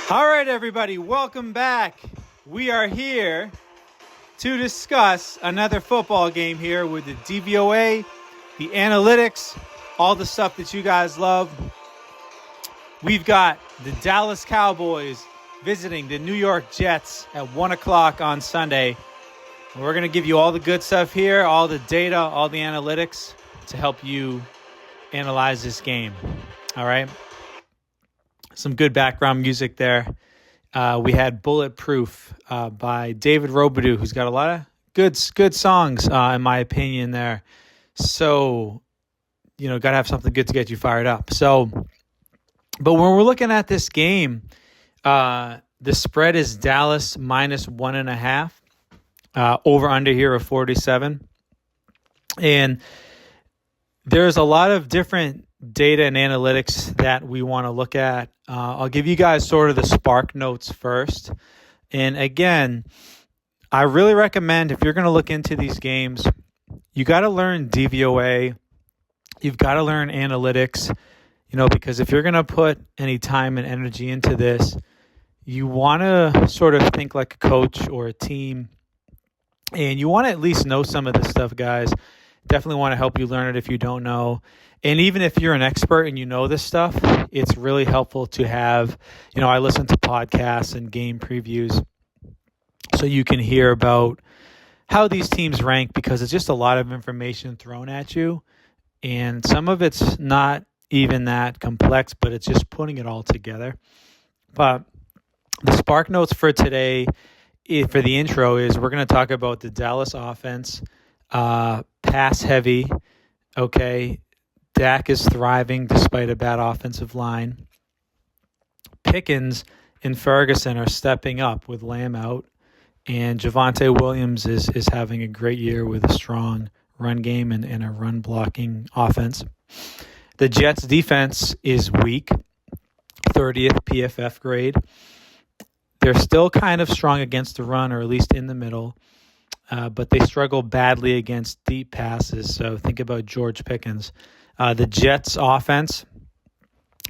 All right, everybody, welcome back. We are here to discuss another football game here with the DVOA, the analytics, all the stuff that you guys love. We've got the Dallas Cowboys visiting the New York Jets at 1 o'clock on Sunday. We're going to give you all the good stuff here, all the data, all the analytics to help you analyze this game. All right. Some good background music there. We had Bulletproof by David Robidoux, who's got a lot of good songs, in my opinion, there. So, got to have something good to get you fired up. So, but when we're looking at this game, the spread is Dallas minus 1.5, over under here of 47. And there's a lot of different data and analytics that we want to look at. I'll give you guys sort of the spark notes first. And again, I really recommend if you're going to look into these games, you got to learn DVOA. You've got to learn analytics, because if you're going to put any time and energy into this, you want to sort of think like a coach or a team, and you want to at least know some of this stuff, guys. Definitely want to help you learn it if you don't know. And even if you're an expert and you know this stuff, it's really helpful to have, I listen to podcasts and game previews so you can hear about how these teams rank, because it's just a lot of information thrown at you. And some of it's not even that complex, but it's just putting it all together. But the spark notes for today, for the intro, is we're going to talk about the Dallas offense, pass heavy. Okay. Dak is thriving despite a bad offensive line. Pickens and Ferguson are stepping up with Lamb out. And Javonte Williams is having a great year with a strong run game and a run blocking offense. The Jets defense is weak, 30th PFF grade. They're still kind of strong against the run, or at least in the middle. But they struggle badly against deep passes. So think about George Pickens. The Jets offense,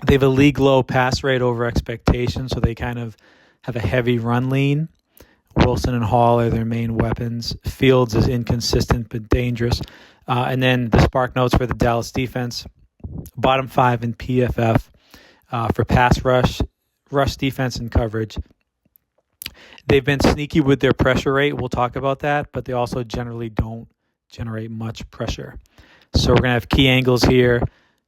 they have a league low pass rate over expectation, so they kind of have a heavy run lean. Wilson and Hall are their main weapons. Fields is inconsistent but dangerous. And then the spark notes for the Dallas defense, bottom 5 in PFF for pass rush defense and coverage. They've been sneaky with their pressure rate. We'll talk about that, but they also generally don't generate much pressure. So we're going to have key angles here.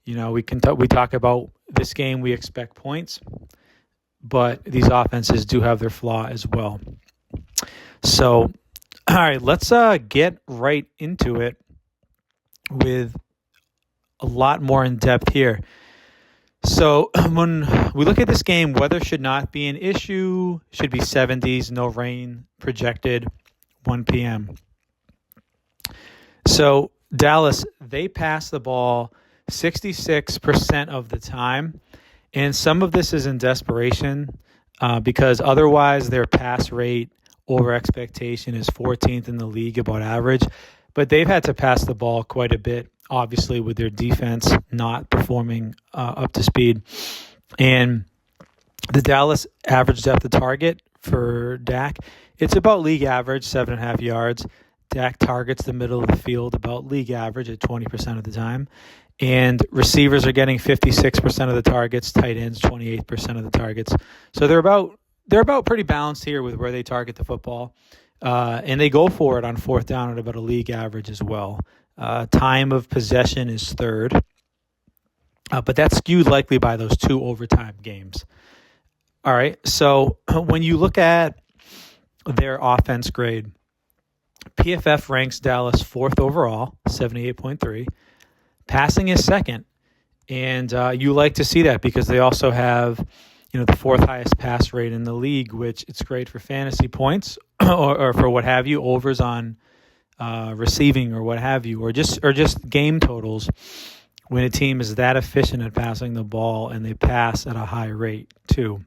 We talk about this game, we expect points, but these offenses do have their flaw as well. So, all right, let's get right into it with a lot more in depth here. So when we look at this game, weather should not be an issue. Should be 70s, no rain projected, 1 p.m. So Dallas, they pass the ball 66% of the time. And some of this is in desperation because otherwise their pass rate over expectation is 14th in the league, about average. But they've had to pass the ball quite a bit, obviously, with their defense not performing up to speed. And the Dallas average depth of target for Dak, it's about league average, 7.5 yards. Dak targets the middle of the field about league average at 20% of the time. And receivers are getting 56% of the targets, tight ends 28% of the targets. So they're about pretty balanced here with where they target the football. And they go for it on fourth down at about a league average as well. Time of possession is third. But that's skewed likely by those 2 overtime games. All right, so when you look at their offense grade, PFF ranks Dallas 4th overall, 78.3. Passing is 2nd, and you like to see that because they also have, the 4th highest pass rate in the league, which it's great for fantasy points or for what have you, overs on receiving or what have you, or just game totals when a team is that efficient at passing the ball and they pass at a high rate too.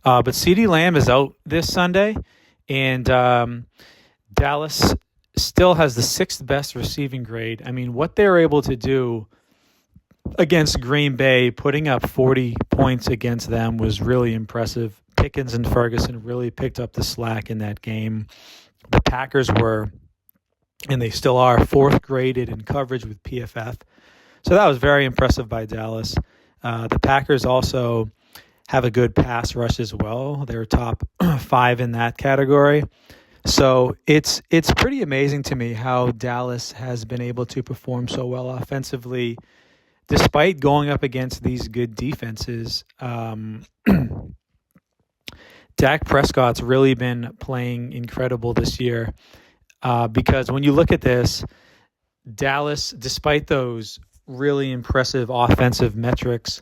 But CeeDee Lamb is out this Sunday, and Dallas still has the 6th best receiving grade. I mean, what they're able to do against Green Bay, putting up 40 points against them was really impressive. Pickens and Ferguson really picked up the slack in that game. The Packers were, and they still are, fourth graded in coverage with PFF. So that was very impressive by Dallas. The Packers also have a good pass rush as well. They're top 5 in that category. So it's pretty amazing to me how Dallas has been able to perform so well offensively, despite going up against these good defenses. Dak Prescott's really been playing incredible this year because when you look at this, Dallas, despite those really impressive offensive metrics,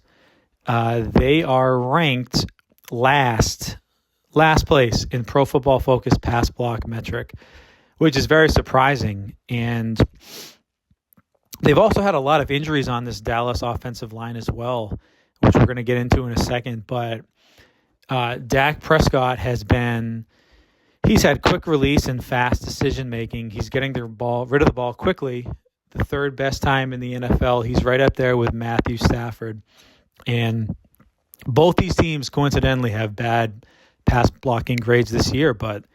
they are ranked last place in Pro Football Focus pass block metric, which is very surprising. And they've also had a lot of injuries on this Dallas offensive line as well, which we're going to get into in a second. But Dak Prescott he's had quick release and fast decision making. He's getting rid of the ball quickly. The third best time in the NFL. He's right up there with Matthew Stafford. And both these teams coincidentally have bad pass blocking grades this year, but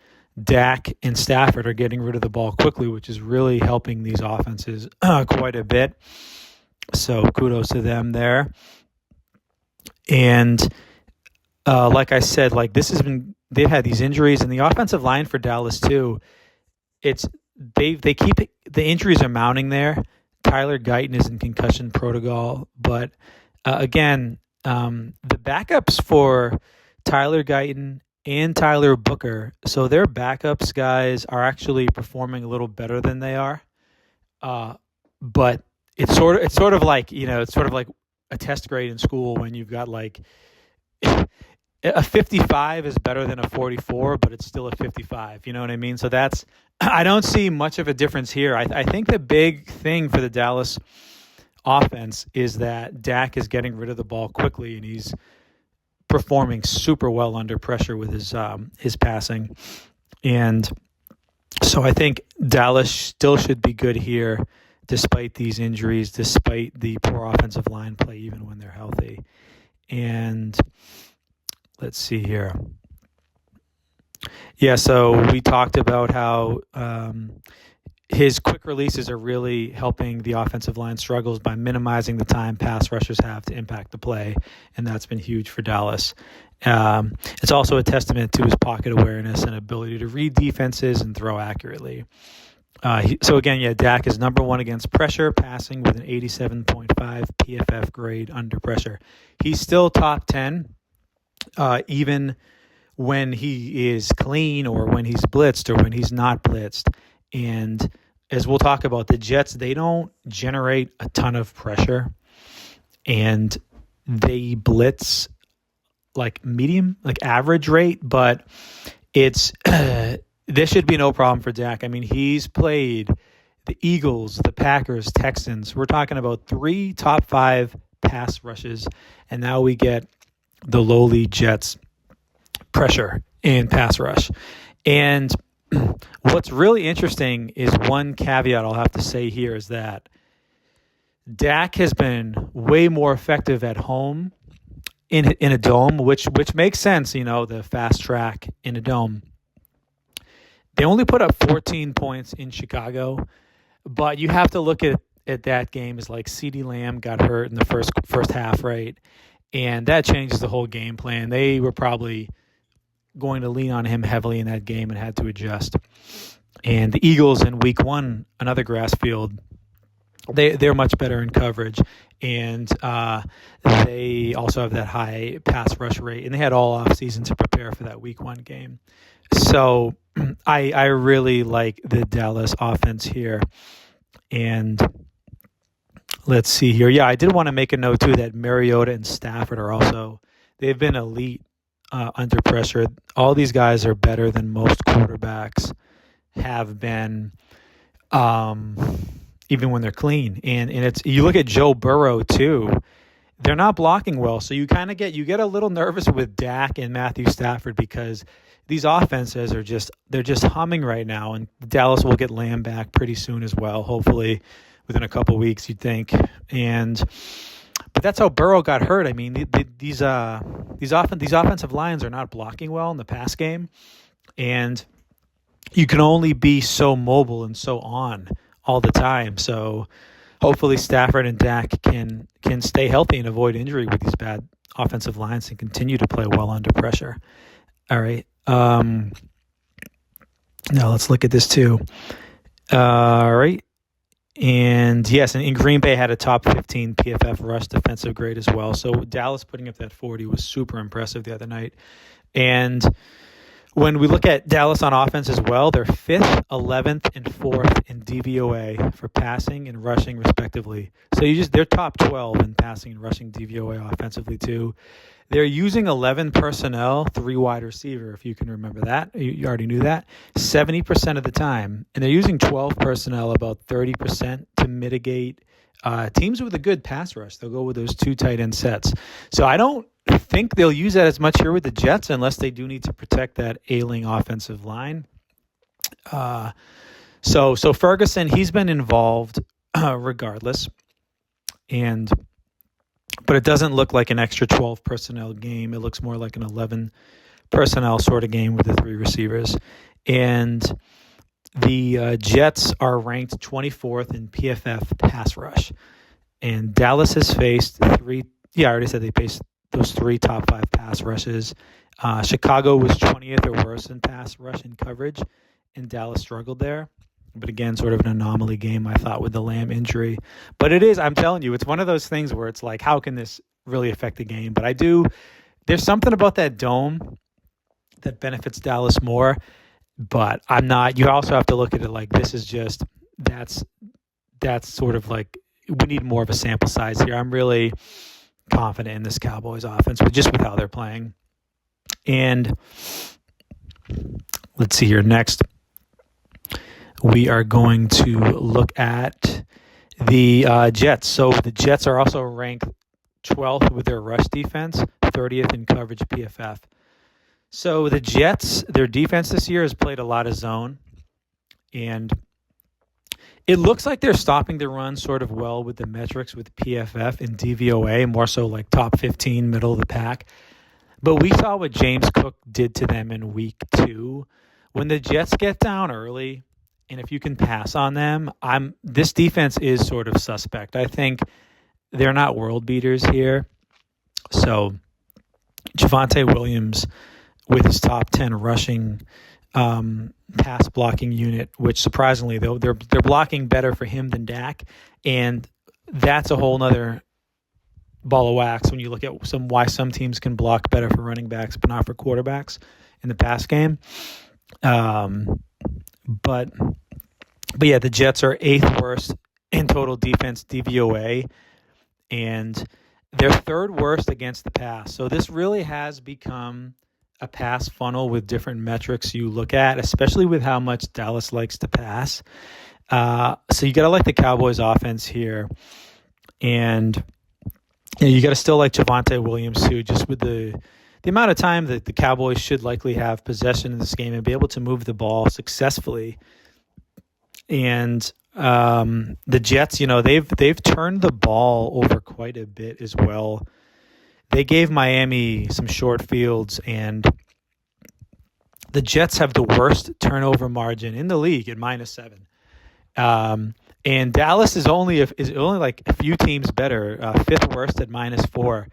Dak and Stafford are getting rid of the ball quickly, which is really helping these offenses quite a bit. So kudos to them there. And like I said, they've had these injuries, and the offensive line for Dallas too. They keep the injuries are mounting there. Tyler Guyton is in concussion protocol, but again, the backups for Tyler Guyton and Tyler Booker, so their backups guys are actually performing a little better than they are. But it's sort of like a test grade in school when you've got like a 55 is better than a 44, but it's still a 55. You know what I mean? So I don't see much of a difference here. I think the big thing for the Dallas offense is that Dak is getting rid of the ball quickly, and he's performing super well under pressure with his passing. And so I think Dallas still should be good here despite these injuries, despite the poor offensive line play, even when they're healthy. And let's see here. Yeah, so we talked about how his quick releases are really helping the offensive line struggles by minimizing the time pass rushers have to impact the play, and that's been huge for Dallas. It's also a testament to his pocket awareness and ability to read defenses and throw accurately. So again, Dak is number 1 against pressure, passing with an 87.5 PFF grade under pressure. He's still top 10, even when he is clean or when he's blitzed or when he's not blitzed. And as we'll talk about, the Jets, they don't generate a ton of pressure, and they blitz like medium, like average rate, but it's this should be no problem for Dak. I mean, he's played the Eagles, the Packers, Texans. We're talking about 3 top 5 pass rushes, and now we get the lowly Jets pressure and pass rush. And what's really interesting is one caveat I'll have to say here is that Dak has been way more effective at home in a dome, which makes sense, the fast track in a dome. They only put up 14 points in Chicago, but you have to look at that game as like CeeDee Lamb got hurt in the first half, right? And that changes the whole game plan. They were probably going to lean on him heavily in that game and had to adjust. And the Eagles in week 1, another grass field, they're much better in coverage, and they also have that high pass rush rate, and they had all offseason to prepare for that week 1 game. So I really like the Dallas offense here. And let's see here. Yeah, I did want to make a note too that Mariota and Stafford they've been elite under pressure. All these guys are better than most quarterbacks have been, even when they're clean. And you look at Joe Burrow too. They're not blocking well, so you get a little nervous with Dak and Matthew Stafford because these offenses they're just humming right now, and Dallas will get Lamb back pretty soon as well, hopefully within a couple weeks, you'd think. But that's how Burrow got hurt. I mean, these offensive lines are not blocking well in the pass game, and you can only be so mobile and so on all the time. So hopefully Stafford and Dak can stay healthy and avoid injury with these bad offensive lines and continue to play well under pressure. All right. Now let's look at this too. All right. And yes, and Green Bay had a top 15 PFF rush defensive grade as well. So Dallas putting up that 40 was super impressive the other night. And when we look at Dallas on offense as well, they're 5th, 11th, and 4th in DVOA for passing and rushing respectively. So they're top 12 in passing and rushing DVOA offensively too. They're using 11 personnel, 3 wide receiver, if you can remember that. You already knew that. 70% of the time. And they're using 12 personnel, about 30%, to mitigate teams with a good pass rush. They'll go with those 2 tight end sets. So I don't think they'll use that as much here with the Jets unless they do need to protect that ailing offensive line. So Ferguson, he's been involved regardless. But it doesn't look like an extra 12 personnel game. It looks more like an 11 personnel sort of game with the 3 receivers. And the Jets are ranked 24th in PFF pass rush. And Dallas has faced 3. Yeah, I already said they faced those 3 top 5 pass rushes. Chicago was 20th or worse in pass rush and coverage, and Dallas struggled there. But again, sort of an anomaly game, I thought, with the Lamb injury. But it is, I'm telling you, it's one of those things where it's like, how can this really affect the game? But there's something about that dome that benefits Dallas more. But you also have to look at it like this is just, that's sort of like, we need more of a sample size here. I'm really confident in this Cowboys offense, just with how they're playing. And let's see here next. We are going to look at the Jets. So the Jets are also ranked 12th with their rush defense, 30th in coverage PFF. So the Jets, their defense this year has played a lot of zone, and it looks like they're stopping the run sort of well with the metrics with PFF and DVOA, more so like top 15, middle of the pack. But we saw what James Cook did to them in week 2. When the Jets get down early, and if you can pass on them, this defense is sort of suspect. I think they're not world beaters here. So Javonte Williams with his top 10 rushing pass blocking unit, which surprisingly though they're blocking better for him than Dak, and that's a whole nother ball of wax when you look at why some teams can block better for running backs but not for quarterbacks in the pass game. But yeah, the Jets are 8th worst in total defense DVOA, and they're 3rd worst against the pass. So this really has become a pass funnel with different metrics you look at, especially with how much Dallas likes to pass. So you got to like the Cowboys offense here, and you got to still like Javonte Williams too, just with the amount of time that the Cowboys should likely have possession in this game and be able to move the ball successfully. And the Jets, they've turned the ball over quite a bit as well. They gave Miami some short fields, and the Jets have the worst turnover margin in the league at -7. And Dallas is only like a few teams better, 5th worst at -4.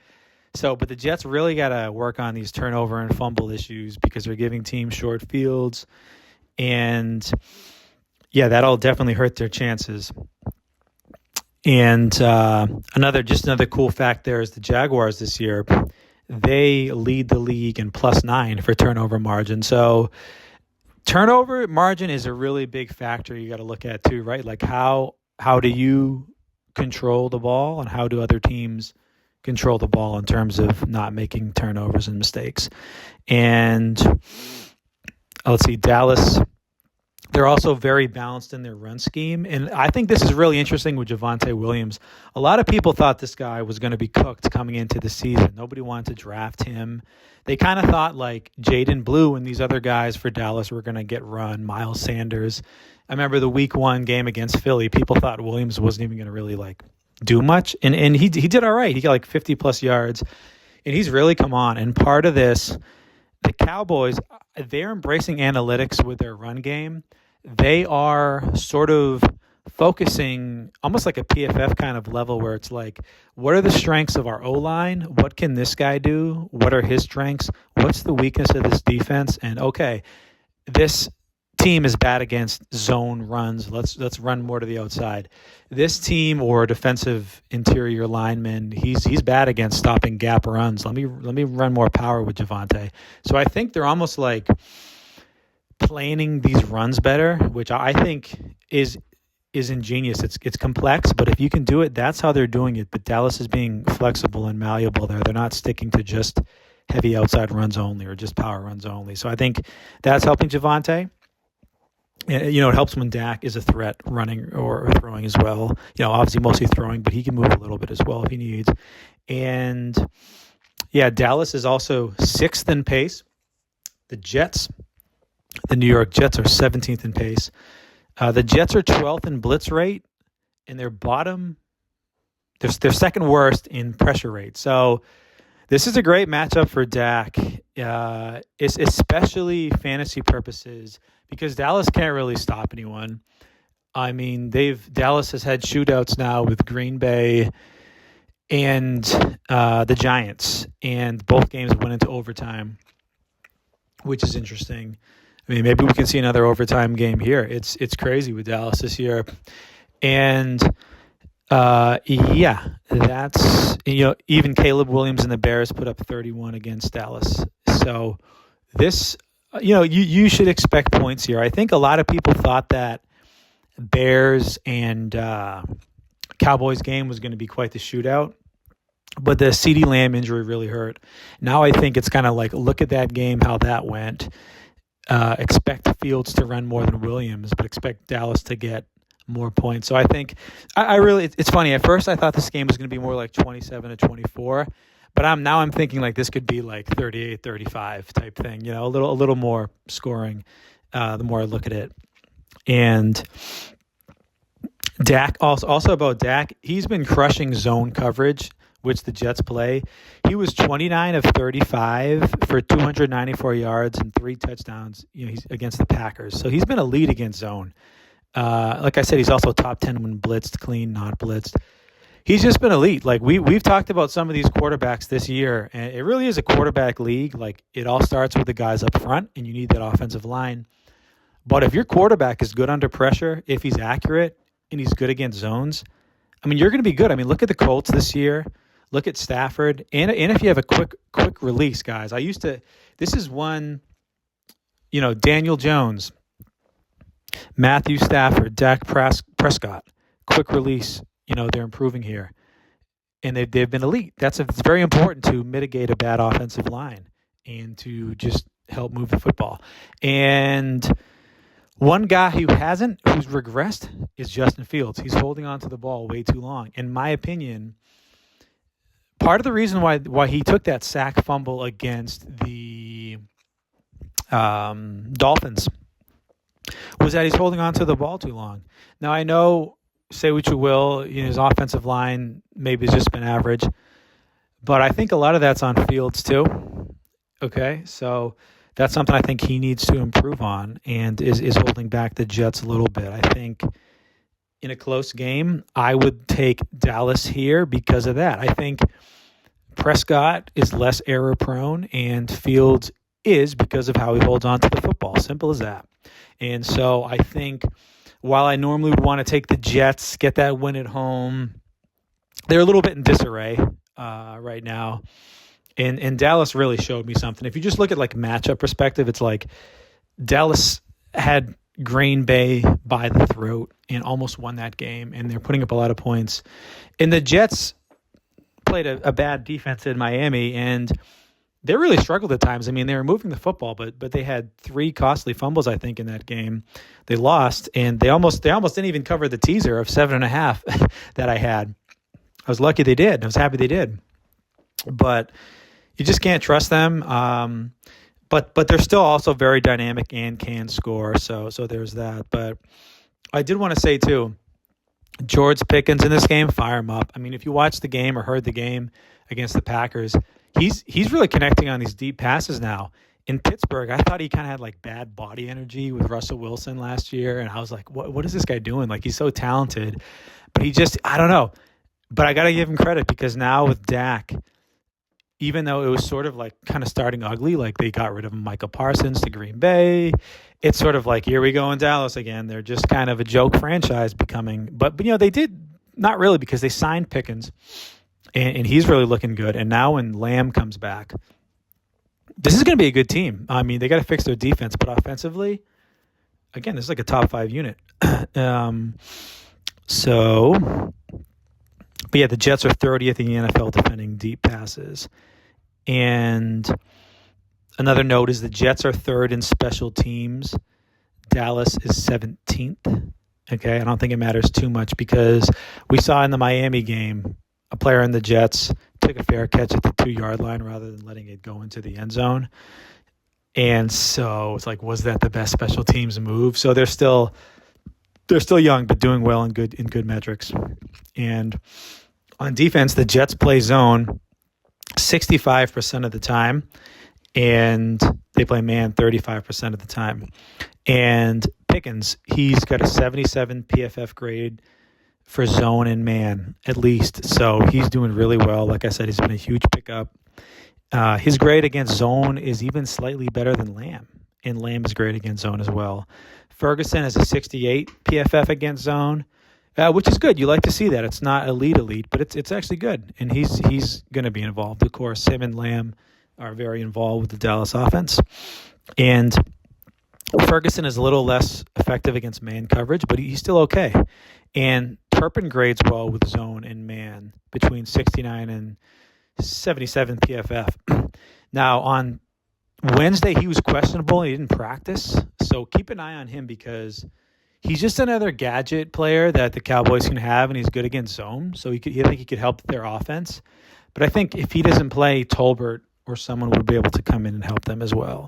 So, but the Jets really got to work on these turnover and fumble issues because they're giving teams short fields, and yeah, that'll definitely hurt their chances. And another cool fact there is the Jaguars this year, they lead the league in +9 for turnover margin. So turnover margin is a really big factor you got to look at too, right? Like how do you control the ball, and how do other teams control the ball in terms of not making turnovers and mistakes? And let's see, Dallas They're also very balanced in their run scheme. And I think this is really interesting with Javonte Williams. A lot of people thought this guy was going to be cooked coming into the season. Nobody wanted to draft him. They kind of thought like Jaden Blue and these other guys for Dallas were going to get run, Miles Sanders. I remember the week 1 game against Philly, people thought Williams wasn't even going to really like do much. And he did all right. He got like 50 plus yards and he's really come on. And part of this, the Cowboys, they're embracing analytics with their run game. They are sort of focusing almost like a PFF kind of level where it's like, what are the strengths of our O-line? What can this guy do? What are his strengths? What's the weakness of this defense? And okay, this team is bad against zone runs. Let's run more to the outside. This team or defensive interior lineman, he's bad against stopping gap runs. Let me run more power with Javonte. So I think they're almost like planning these runs better, which I think is ingenious. It's complex, but if you can do it, that's how they're doing it. But Dallas is being flexible and malleable there. They're not sticking to just heavy outside runs only or just power runs only. So I think that's helping Javonte. It helps when Dak is a threat running or throwing as well. Obviously mostly throwing, but he can move a little bit as well if he needs. And yeah, Dallas is also 6th in pace. The New York Jets are 17th in pace. The Jets are 12th in blitz rate, and they're second worst in pressure rate. So this is a great matchup for Dak, especially fantasy purposes, because Dallas can't really stop anyone. I mean, Dallas has had shootouts now with Green Bay and the Giants, and both games went into overtime, which is interesting. I mean, maybe we can see another overtime game here. It's crazy with Dallas this year. And that's, even Caleb Williams and the Bears put up 31 against Dallas. So this, you should expect points here. I think a lot of people thought that Bears and Cowboys game was going to be quite the shootout, but the CeeDee Lamb injury really hurt. Now I think it's kind of like, look at that game, how that went. Expect Fields to run more than Williams, but expect Dallas to get more points. So I think I really, it's funny. At first I thought this game was going to be more like 27-24, but I'm thinking like this could be like 38-35 type thing, a little more scoring, the more I look at it. And Dak, also about Dak, he's been crushing zone coverage, which the Jets play. He was 29 of 35 for 294 yards and 3 touchdowns, he's against the Packers. So he's been elite against zone. Like I said, he's also top 10 when blitzed, clean, not blitzed. He's just been elite. Like we've talked about some of these quarterbacks this year, and it really is a quarterback league. Like it all starts with the guys up front, and you need that offensive line. But if your quarterback is good under pressure, if he's accurate and he's good against zones, I mean, you're going to be good. I mean, look at the Colts this year. Look at Stafford. And if you have a quick release, guys. This is one, Daniel Jones, Matthew Stafford, Dak Prescott, quick release. They're improving here. And they've been elite. It's very important to mitigate a bad offensive line and to just help move the football. And one guy who's regressed is Justin Fields. He's holding on to the ball way too long. In my opinion, part of the reason why he took that sack fumble against the Dolphins was that he's holding on to the ball too long. Now, I know, say what you will, his offensive line maybe has just been average, but I think a lot of that's on Fields too. Okay, so that's something I think he needs to improve on and is holding back the Jets a little bit. I think in a close game, I would take Dallas here because of that. I think Prescott is less error prone and Fields is because of how he holds on to the football. Simple as that. And so I think while I normally would want to take the Jets, get that win at home, they're a little bit in disarray right now. And Dallas really showed me something. If you just look at like matchup perspective, it's like Dallas had Green Bay by the throat and almost won that game, and they're putting up a lot of points. And the Jets played a bad defense in Miami, and they really struggled at times. I mean, they were moving the football, but they had 3 costly fumbles, I think, in that game. They lost, and they almost didn't even cover the teaser of 7.5 that I had. I was lucky they did. I was happy they did. But you just can't trust them. But they're still also very dynamic and can score. So there's that. But I did want to say too, George Pickens in this game, fire him up. I mean, if you watched the game or heard the game against the Packers, he's really connecting on these deep passes now. In Pittsburgh, I thought he kind of had like bad body energy with Russell Wilson last year, and I was like, what is this guy doing? Like, he's so talented, but I don't know. But I got to give him credit because now with Dak, even though it was sort of like kind of starting ugly, like they got rid of Michael Parsons to Green Bay, it's sort of like, here we go in Dallas again. They're just kind of a joke franchise becoming. But they did not really, because they signed Pickens, and he's really looking good. And now when Lamb comes back, this is going to be a good team. I mean, they got to fix their defense, but offensively, again, this is like a top 5 unit. But yeah, the Jets are 30th in the NFL defending deep passes. And another note is the Jets are 3rd in special teams. Dallas is 17th. Okay, I don't think it matters too much because we saw in the Miami game, a player in the Jets took a fair catch at the 2-yard line rather than letting it go into the end zone. And so it's like, was that the best special teams move? So they're still young, but doing well in good metrics. And on defense, the Jets play zone 65% of the time, and they play man 35% of the time. And Pickens, he's got a 77 PFF grade for zone and man, at least. So he's doing really well. Like I said, he's been a huge pickup. His grade against zone is even slightly better than Lamb, and Lamb is great against zone as well. Ferguson has a 68 PFF against zone, which is good. You like to see that. It's not elite, but it's actually good. And he's going to be involved. Of course, him and Lamb are very involved with the Dallas offense. And Ferguson is a little less effective against man coverage, but he's still okay. And Turpin grades well with zone and man between 69 and 77 PFF. Now, on Wednesday, he was questionable. He didn't practice. So keep an eye on him because he's just another gadget player that the Cowboys can have, and he's good against zone. So I think he could help their offense. But I think if he doesn't play, Tolbert or someone would be able to come in and help them as well.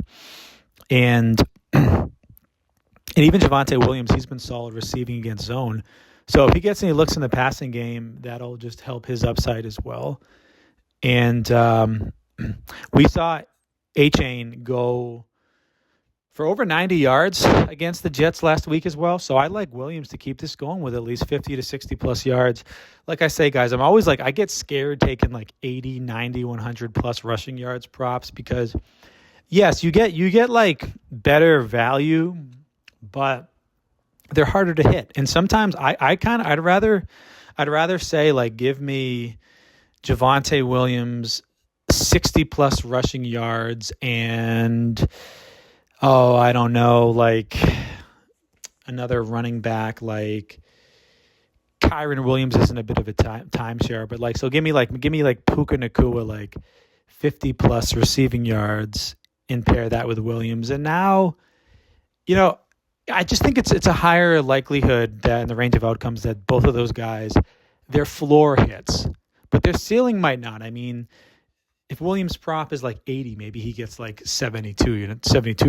And even Javonte Williams, he's been solid receiving against zone. So if he gets any looks in the passing game, that'll just help his upside as well. And we saw A-Chain go for over 90 yards against the Jets last week as well. So I like Williams to keep this going with at least 50 to 60-plus yards. Like I say, guys, I'm always like, I get scared taking like 80, 90, 100-plus rushing yards props because, yes, you get like better value, but they're harder to hit. And sometimes I'd rather say like give me Javonte Williams 60-plus rushing yards and I don't know, like another running back like Kyron Williams isn't a bit of a timeshare, but like so give me like Puka Nacua like 50-plus receiving yards and pair that with Williams. And now, I just think it's a higher likelihood that in the range of outcomes that both of those guys, their floor hits, but their ceiling might not. I mean, if Williams' prop is like 80, maybe he gets like 72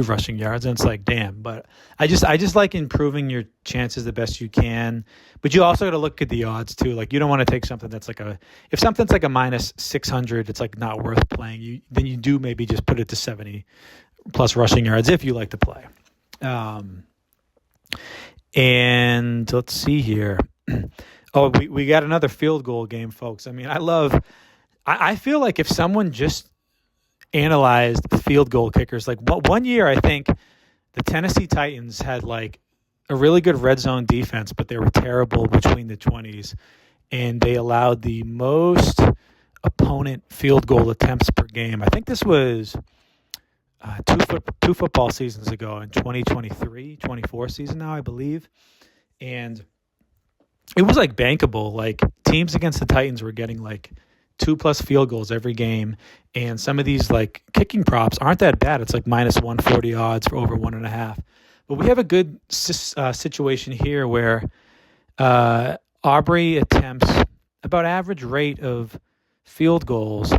rushing yards, and it's like, damn. But I just like improving your chances the best you can. But you also got to look at the odds too. Like you don't want to take something that's if something's like a minus 600, it's like not worth playing. Then you do maybe just put it to 70-plus rushing yards if you like to play. And let's see here. Oh, we got another field goal game, folks. I mean, I feel like if someone just analyzed field goal kickers, like one year I think the Tennessee Titans had like a really good red zone defense, but they were terrible between the 20s, and they allowed the most opponent field goal attempts per game. I think this was two football seasons ago in 2023, 24 season now, I believe. And it was like bankable. Like teams against the Titans were getting like 2+ field goals every game. And some of these like kicking props aren't that bad. It's like minus 140 odds for over 1.5. But we have a good situation here where Aubrey attempts about average rate of field goals.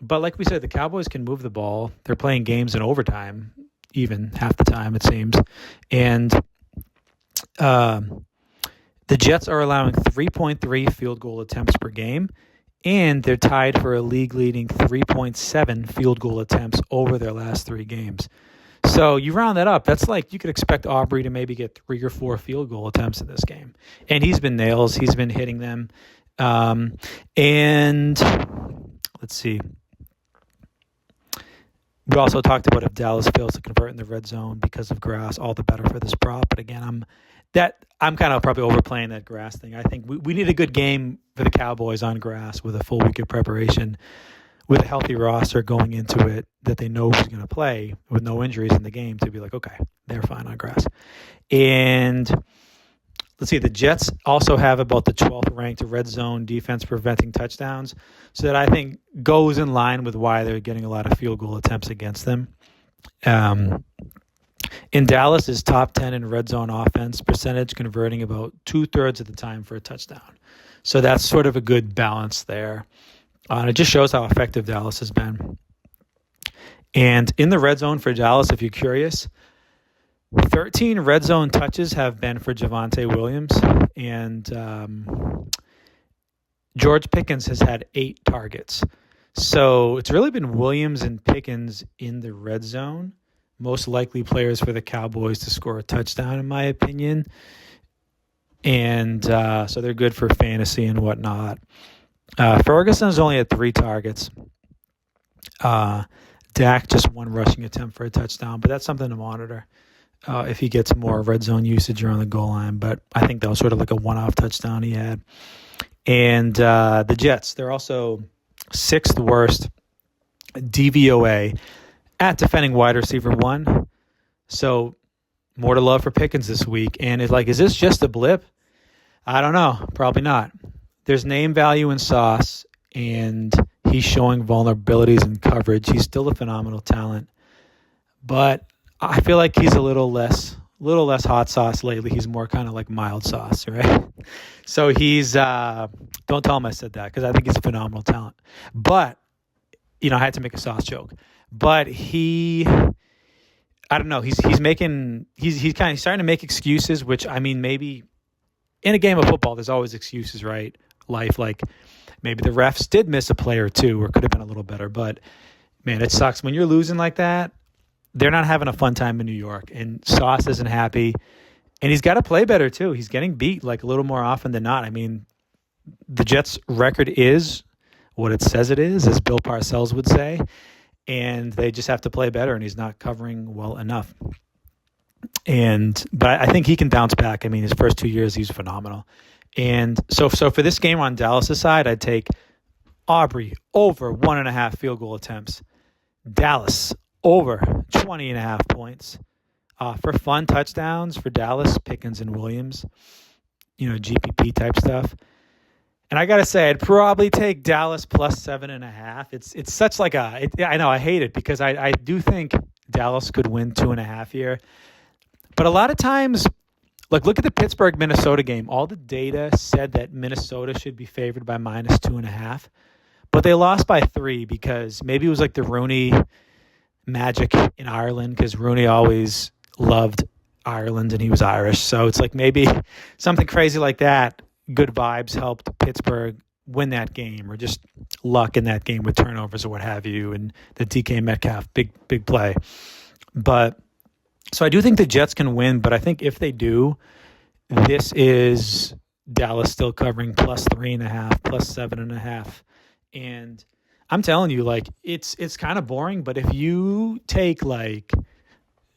But like we said, the Cowboys can move the ball. They're playing games in overtime, even half the time, it seems. And the Jets are allowing 3.3 field goal attempts per game, and they're tied for a league-leading 3.7 field goal attempts over their last 3 games. So you round that up, that's like you could expect Aubrey to maybe get 3 or 4 field goal attempts in this game. And he's been nails. He's been hitting them. And let's see. We also talked about if Dallas fails to convert in the red zone because of grass, all the better for this prop. But again, I'm kind of probably overplaying that grass thing. I think we need a good game for the Cowboys on grass with a full week of preparation, with a healthy roster going into it that they know who's going to play with no injuries in the game to be like, okay, they're fine on grass. And let's see, the Jets also have about the 12th ranked red zone defense preventing touchdowns. So that I think goes in line with why they're getting a lot of field goal attempts against them. In Dallas is top 10 in red zone offense percentage, converting about 2/3 of the time for a touchdown. So that's sort of a good balance there. And it just shows how effective Dallas has been. And in the red zone for Dallas, if you're curious, 13 red zone touches have been for Javonte Williams, and George Pickens has had 8 targets. So it's really been Williams and Pickens in the red zone, most likely players for the Cowboys to score a touchdown, in my opinion. And so they're good for fantasy and whatnot. Ferguson has only had 3 targets. Dak just 1 rushing attempt for a touchdown, but that's something to monitor if he gets more red zone usage around the goal line. But I think that was sort of like a one-off touchdown he had. And the Jets, they're also 6th worst DVOA at defending wide receiver 1. So more to love for Pickens this week. And it's like, is this just a blip? I don't know. Probably not. There's name value in Sauce, and he's showing vulnerabilities in coverage. He's still a phenomenal talent, but I feel like he's a little less hot sauce lately. He's more kind of like mild sauce, right? So he's don't tell him I said that, because I think he's a phenomenal talent. But I had to make a Sauce joke. But I don't know. He's starting to make excuses, which, I mean, maybe in a game of football, there's always excuses, right? Life, like maybe the refs did miss a play or two, or could have been a little better. But man, it sucks when you're losing like that. They're not having a fun time in New York, and Sauce isn't happy. And he's got to play better too. He's getting beat like a little more often than not. I mean, the Jets' record is what it says it is, as Bill Parcells would say, and they just have to play better. And he's not covering well enough. But I think he can bounce back. I mean, his first 2 years, he's phenomenal. And so for this game on Dallas' side, I'd take Aubrey over 1.5 field goal attempts. Dallas over 20.5 points. For fun touchdowns for Dallas, Pickens and Williams, GPP type stuff. And I got to say, I'd probably take Dallas plus 7.5. It's such like I know I hate it, because I do think Dallas could win 2.5 here. But a lot of times, look at the Pittsburgh-Minnesota game. All the data said that Minnesota should be favored by minus 2.5. But they lost by 3, because maybe it was like the Rooney magic in Ireland, because Rooney always loved Ireland and he was Irish. So it's like maybe something crazy like that. Good vibes helped Pittsburgh win that game, or just luck in that game with turnovers or what have you, and the DK Metcalf big play. But so I do think the Jets can win, but I think if they do, this is Dallas still covering plus 3.5, plus 7.5. And I'm telling you, like, it's kind of boring, but if you take like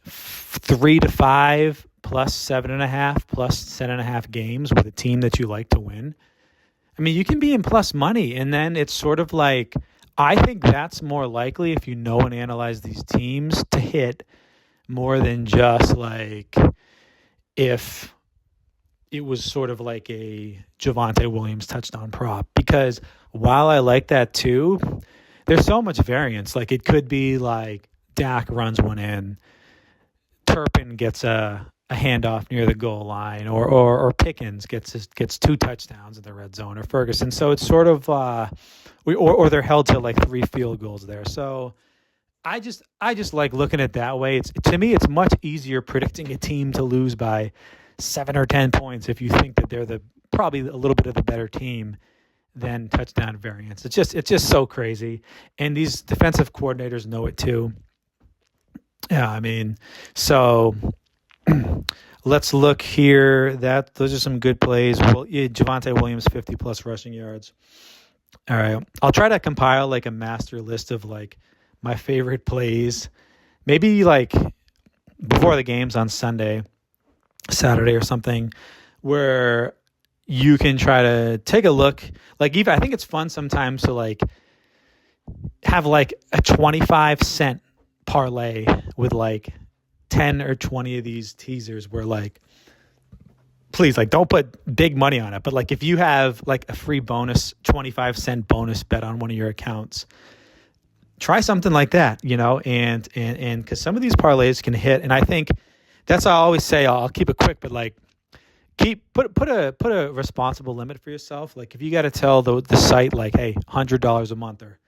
3 to 5 plus 7.5 plus 10.5 games with a team that you like to win, I mean, you can be in plus money. And then it's sort of like, I think that's more likely, if you know and analyze these teams, to hit more than just like if it was sort of like a Javonte Williams touchdown prop, because while I like that too, there's so much variance. Like, it could be like Dak runs one in, Turpin gets a handoff near the goal line, or Pickens gets 2 touchdowns in the red zone, or Ferguson. So it's sort of or they're held to like 3 field goals there. So I just like looking at it that way. To me, it's much easier predicting a team to lose by 7 or 10 points if you think that they're probably a little bit of the better team than touchdown variance. It's just so crazy, and these defensive coordinators know it too. Yeah, I mean, so let's look here. Those are some good plays. Well, yeah, Javonte Williams, 50+ rushing yards. All right, I'll try to compile like a master list of like my favorite plays, maybe like before the games on Saturday or something, where you can try to take a look. Like, even I think it's fun sometimes to like have like a 25-cent parlay with like 10 or 20 of these teasers where, like, please, like, don't put big money on it, but like if you have like a free bonus 25-cent bonus bet on one of your accounts, try something like that, and because some of these parlays can hit. And I think that's, I always say, I'll keep it quick, but like put a responsible limit for yourself. Like, if you got to tell the site like, hey, $100 a month or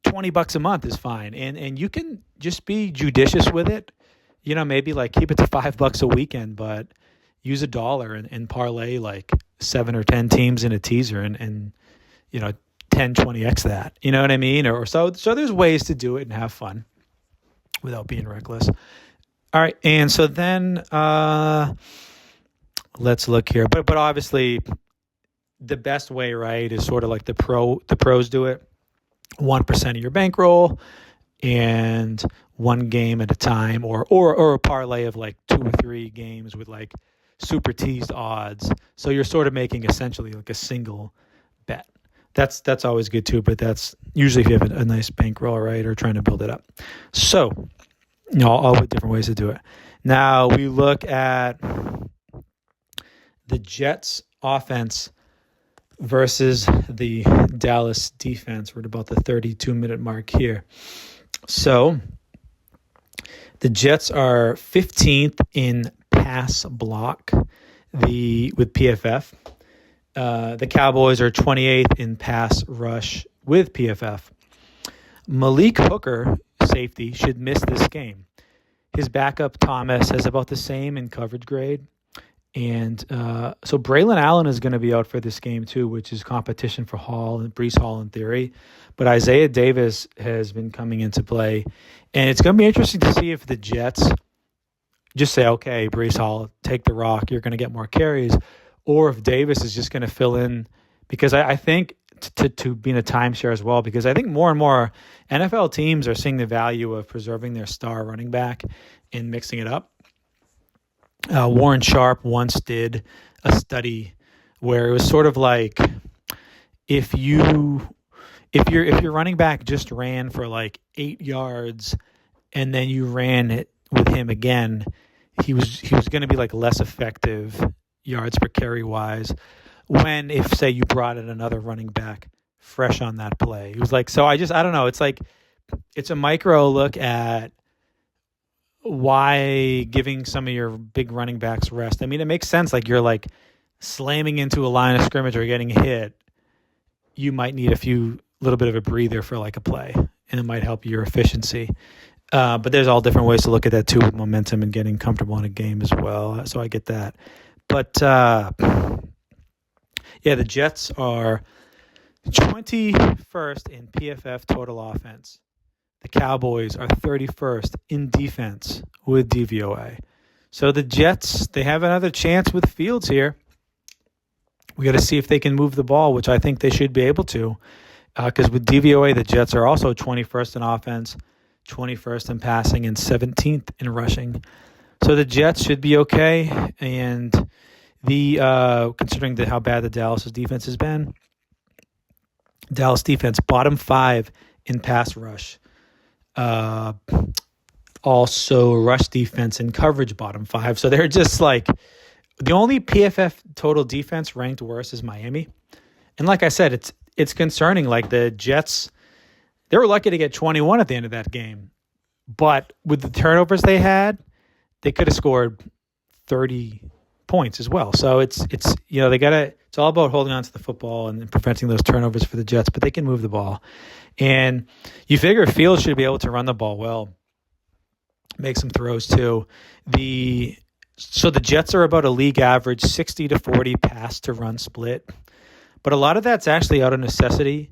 $20 a month is fine, and you can just be judicious with it. Maybe like keep it to $5 a weekend, but use $1 and parlay like 7 or 10 teams in a teaser, and 10, 20x that. You know what I mean? Or so there's ways to do it and have fun without being reckless. All right, and so then let's look here. But obviously the best way, right, is sort of like the pros do it. 1% of your bankroll and one game at a time, or a parlay of like 2 or 3 games with like super teased odds. So you're sort of making essentially like a single bet. That's always good too, but that's usually if you have a nice bankroll, right, or trying to build it up. So, all the different ways to do it. Now we look at the Jets offense versus the Dallas defense. We're at about the 32-minute mark here. So the Jets are 15th in pass block with PFF. The Cowboys are 28th in pass rush with PFF. Malik Hooker, safety, should miss this game. His backup, Thomas, has about the same in coverage grade. And so Braylon Allen is going to be out for this game too, which is competition for Breece Hall in theory. But Isaiah Davis has been coming into play. And it's going to be interesting to see if the Jets just say, okay, Breece Hall, take the rock, you're going to get more carries. Or if Davis is just going to fill in, because I think to be in a timeshare as well, because I think more and more NFL teams are seeing the value of preserving their star running back and mixing it up. Warren Sharp once did a study where it was sort of like if your running back just ran for like 8 yards and then you ran it with him again, he was going to be like less effective yards per carry wise when, if say you brought in another running back fresh on that play. He was like, so I don't know. It's like, it's a micro look at why giving some of your big running backs rest. I mean, it makes sense. Like, you're like slamming into a line of scrimmage or getting hit. You might need little bit of a breather for like a play, and it might help your efficiency. But there's all different ways to look at that too, with momentum and getting comfortable in a game as well. So I get that. But the Jets are 21st in PFF total offense. The Cowboys are 31st in defense with DVOA. So the Jets, they have another chance with Fields here. We got to see if they can move the ball, which I think they should be able to. Because with DVOA, the Jets are also 21st in offense, 21st in passing, and 17th in rushing. So the Jets should be okay. And considering how bad the Dallas defense has been, Dallas defense, bottom 5 in pass rush. Also rush defense and coverage, bottom 5. So they're just like The only PFF total defense ranked worse is Miami. And like I said, it's concerning. Like the Jets, they were lucky to get 21 at the end of that game. But with the turnovers they had, they could have scored 30 points as well. So it's it's all about holding on to the football and preventing those turnovers for the Jets, but they can move the ball. And you figure Fields should be able to run the ball well, make some throws too. So the Jets are about a league average 60 to 40 pass to run split. But a lot of that's actually out of necessity.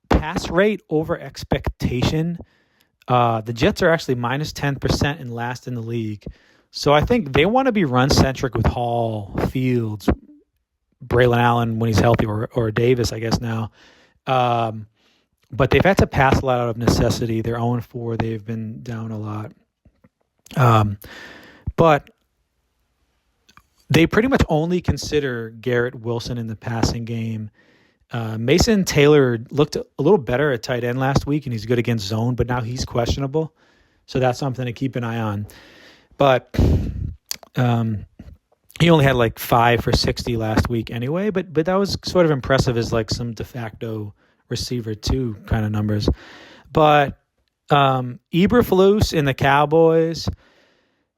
Pass rate over expectation. The Jets are actually minus 10% and last in the league. So I think they want to be run-centric with Hall, Fields, Braylon Allen when he's healthy, or Davis, I guess now. But they've had to pass a lot out of necessity. They're 0-4. They've been down a lot. But they pretty much only consider Garrett Wilson in the passing game. Mason Taylor looked a little better at tight end last week, and he's good against zone, but now he's questionable. So that's something to keep an eye on. But he only had like 5 for 60 last week anyway, but that was sort of impressive as like some de facto receiver 2 kind of numbers. But Eberflus and the Cowboys,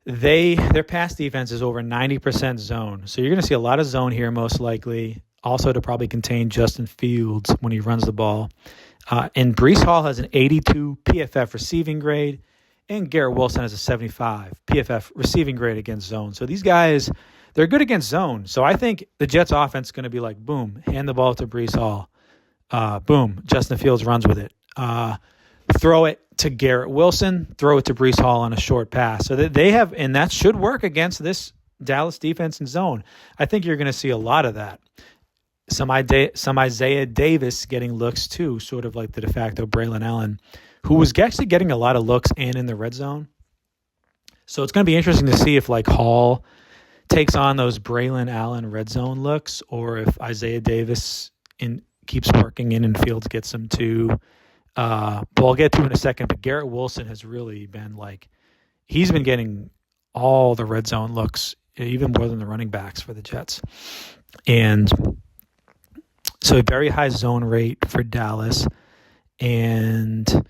their pass defense is over 90% zone. So you're going to see a lot of zone here most likely, also to probably contain Justin Fields when he runs the ball. And Breece Hall has an 82 PFF receiving grade, and Garrett Wilson has a 75 PFF receiving grade against zone. So these guys, they're good against zone. So I think the Jets offense is going to be like, boom, hand the ball to Breece Hall. Boom, Justin Fields runs with it. Throw it to Garrett Wilson, throw it to Breece Hall on a short pass. So they have, and that should work against this Dallas defense in zone. I think you're going to see a lot of that. Some Isaiah Davis getting looks too, sort of like the de facto Braylon Allen, who was actually getting a lot of looks and in the red zone. So it's going to be interesting to see if like Hall takes on those Braylon Allen red zone looks, or if Isaiah Davis keeps working in and Fields gets them too. But I'll get to in a second. But Garrett Wilson has really been like, he's been getting all the red zone looks, even more than the running backs for the Jets. And so a very high zone rate for Dallas. And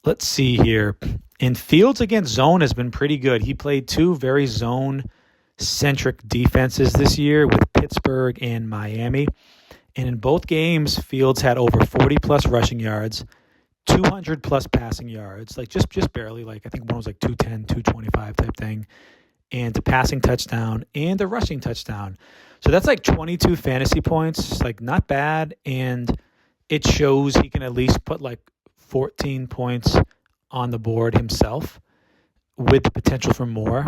let's see here. And Fields against zone has been pretty good. He played 2 very zone-centric defenses this year with Pittsburgh and Miami. And in both games, Fields had over 40-plus rushing yards, 200-plus passing yards, like just barely. Like I think one was like 210, 225 type thing. And a passing touchdown and a rushing touchdown. So that's like 22 fantasy points, like not bad. And it shows he can at least put like 14 points on the board himself with the potential for more.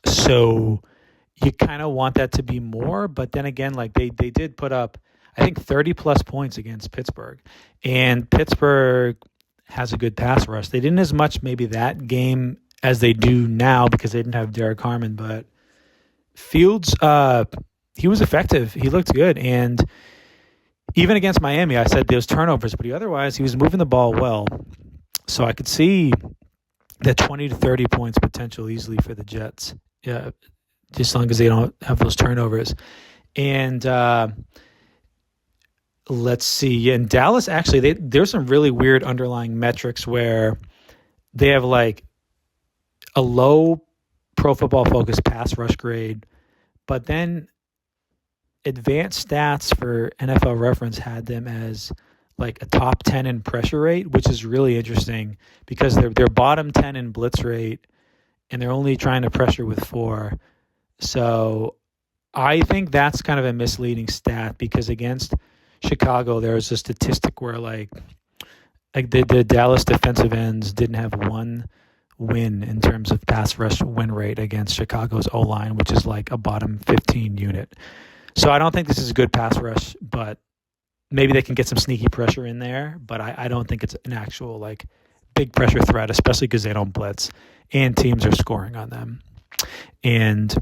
So you kind of want that to be more. But then again, like they did put up, I think, 30-plus points against Pittsburgh. And Pittsburgh has a good pass rush. They didn't as much maybe that game as they do now because they didn't have Derek Harmon. But Fields, he was effective. He looked good. And even against Miami, I said those turnovers, but otherwise he was moving the ball well. So I could see that 20 to 30 points potential easily for the Jets, just as long as they don't have those turnovers. And let's see. In Dallas, actually, there's some really weird underlying metrics where they have like a low Pro Football Focus pass rush grade, but then advanced stats for NFL Reference had them as like a top 10 in pressure rate, which is really interesting because they're bottom 10 in blitz rate, and they're only trying to pressure with 4. So I think that's kind of a misleading stat because against Chicago, there was a statistic where like the Dallas defensive ends didn't have one win in terms of pass rush win rate against Chicago's O-line, which is like a bottom 15 unit. So I don't think this is a good pass rush, but maybe they can get some sneaky pressure in there. But I don't think it's an actual like big pressure threat, especially because they don't blitz and teams are scoring on them. And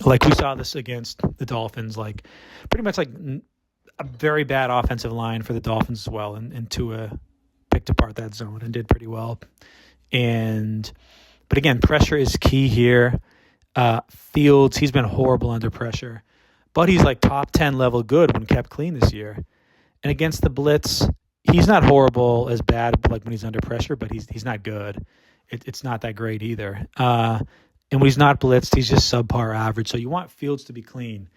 like we saw this against the Dolphins, like pretty much like a very bad offensive line for the Dolphins as well. And Tua picked apart that zone and did pretty well. But But again, pressure is key here. Fields, he's been horrible under pressure, but he's like top 10 level good when kept clean this year. And against the blitz, he's not horrible as bad like when he's under pressure, but he's not good. It's not that great either. And when he's not blitzed, he's just subpar average. So you want Fields to be clean.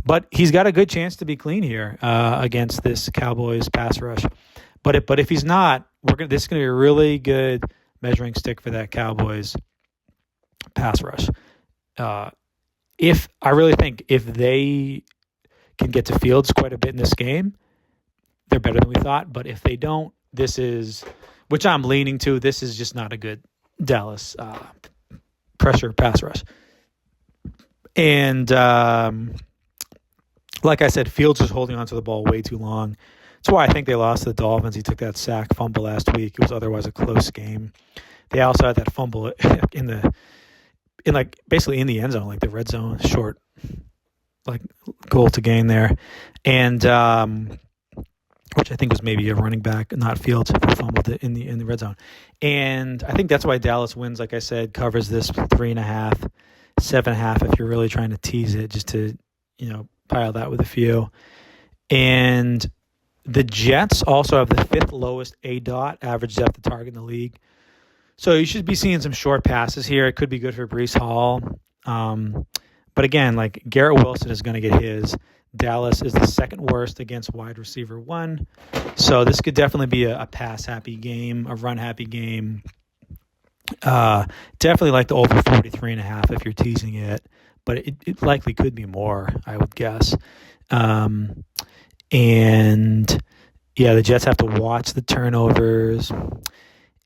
But he's got a good chance to be clean here against this Cowboys pass rush. But if he's not, this is going to be a really good measuring stick for that Cowboys pass rush. I really think if they can get to Fields quite a bit in this game, they're better than we thought. But if they don't, this is, which I'm leaning to, this is just not a good Dallas pressure pass rush. And like I said, Fields was holding onto the ball way too long. That's why I think they lost to the Dolphins. He took that sack fumble last week. It was otherwise a close game. They also had that fumble basically in the end zone, like the red zone, short, like goal to gain there, and which I think was maybe a running back, not Fields, who fumbled it in the red zone. And I think that's why Dallas wins. Like I said, covers this 3.5, 7.5 if you're really trying to tease it, just to pile that with a few. And the Jets also have the 5th lowest aDOT, average depth of target in the league. So you should be seeing some short passes here. It could be good for Breece Hall. But again, like Garrett Wilson is going to get his. Dallas is the 2nd worst against wide receiver 1. So this could definitely be a pass-happy game, a run-happy game. Definitely like the over 43.5 if you're teasing it. But it likely could be more, I would guess. And, yeah, the Jets have to watch the turnovers.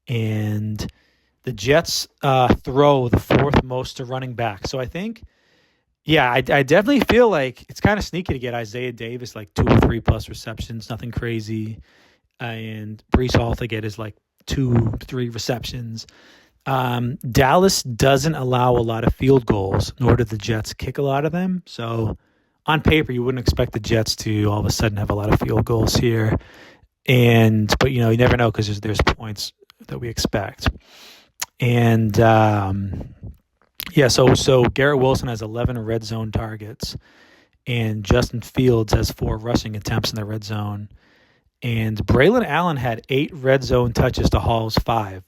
And the Jets throw the 4th most to running back. So I think, I definitely feel like it's kind of sneaky to get Isaiah Davis like 2 or 3 plus receptions, nothing crazy. And Breece Hall to get his like 2-3 receptions. Dallas doesn't allow a lot of field goals, nor do the Jets kick a lot of them. So on paper, you wouldn't expect the Jets to all of a sudden have a lot of field goals here. But you never know because there's points that we expect. And so Garrett Wilson has 11 red zone targets, and Justin Fields has 4 rushing attempts in the red zone. And Braylon Allen had 8 red zone touches to Hall's 5.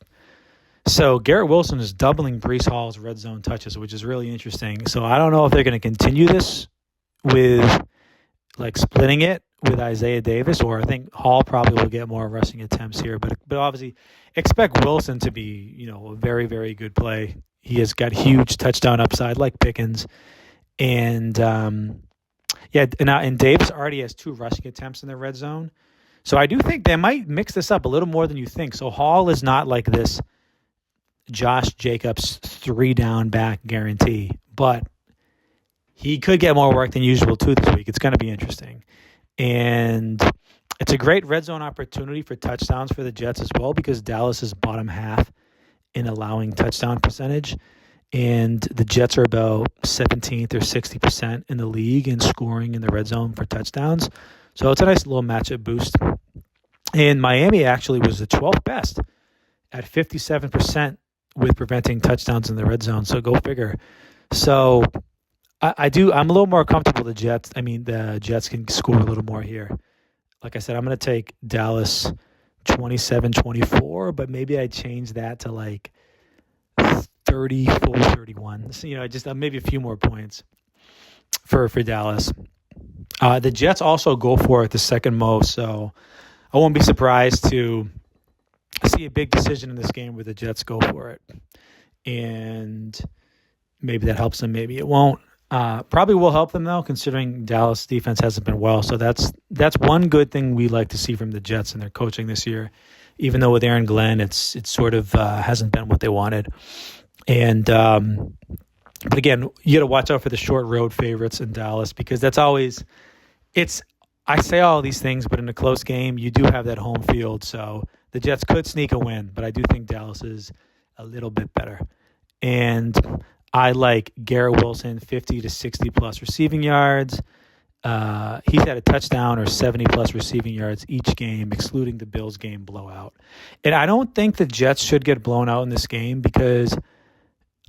So Garrett Wilson is doubling Breece Hall's red zone touches, which is really interesting. So I don't know if they're going to continue this with like splitting it with Isaiah Davis, or I think Hall probably will get more rushing attempts here. But obviously expect Wilson to be, a very, very good play. He has got huge touchdown upside like Pickens. And Davis already has 2 rushing attempts in the red zone. So I do think they might mix this up a little more than you think. So Hall is not like this Josh Jacobs 3-down back guarantee, but he could get more work than usual too this week. It's going to be interesting. And it's a great red zone opportunity for touchdowns for the Jets as well, because Dallas is bottom half in allowing touchdown percentage. And the Jets are about 17th or 60% in the league in scoring in the red zone for touchdowns. So it's a nice little matchup boost. And Miami actually was the 12th best at 57% with preventing touchdowns in the red zone. So go figure. So I'm a little more comfortable the Jets can score a little more here. Like I said, I'm going to take Dallas 27-24, but maybe I change that to like 34-31. So, just maybe a few more points for Dallas. The Jets also go for it the 2nd most, so I won't be surprised to see a big decision in this game where the Jets go for it. And maybe that helps them, maybe it won't. Probably will help them, though, considering Dallas defense hasn't been well. So that's one good thing we like to see from the Jets and their coaching this year. Even though with Aaron Glenn, it's sort of hasn't been what they wanted. And but again, you got to watch out for the short road favorites in Dallas, because that's always I say all these things, but in a close game, you do have that home field. So the Jets could sneak a win, but I do think Dallas is a little bit better. And I like Garrett Wilson, 50 to 60 plus receiving yards. He's had a touchdown or 70 plus receiving yards each game, excluding the Bills game blowout. And I don't think the Jets should get blown out in this game, because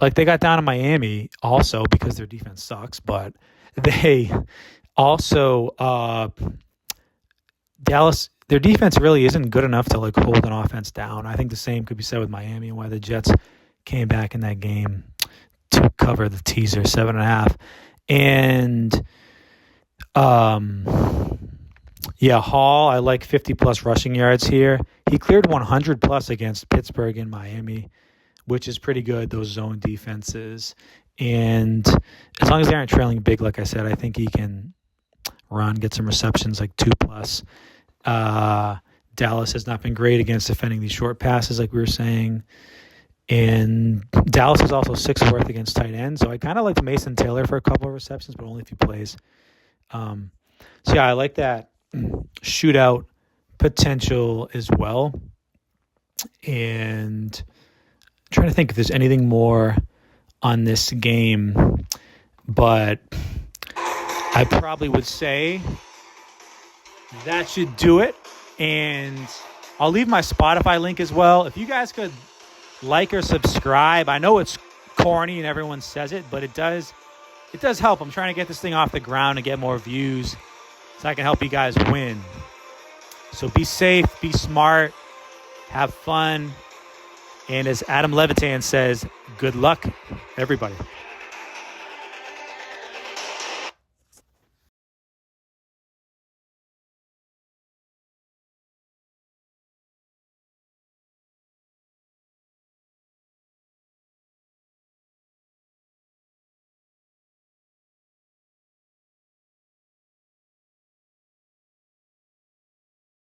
like they got down to Miami also because their defense sucks, but they also Dallas, their defense really isn't good enough to like hold an offense down. I think the same could be said with Miami and why the Jets came back in that game to cover the teaser 7.5. And Hall, I like 50 plus rushing yards here. He cleared 100 plus against Pittsburgh and Miami, which is pretty good, those zone defenses. And as long as they aren't trailing big, like I said, I think he can run, get some receptions like 2+. Dallas has not been great against defending these short passes, like we were saying. And Dallas is also 6th against tight ends. So I kind of like Mason Taylor for a couple of receptions, but only if he plays. I like that shootout potential as well. And I'm trying to think if there's anything more on this game, but I probably would say that should do it. And I'll leave my Spotify link as well. If you guys could like or subscribe. I know it's corny and everyone says it, but it does help. I'm trying to get this thing off the ground and get more views so I can help you guys win. So be safe, be smart, have fun. And as Adam Levitan says, good luck, everybody.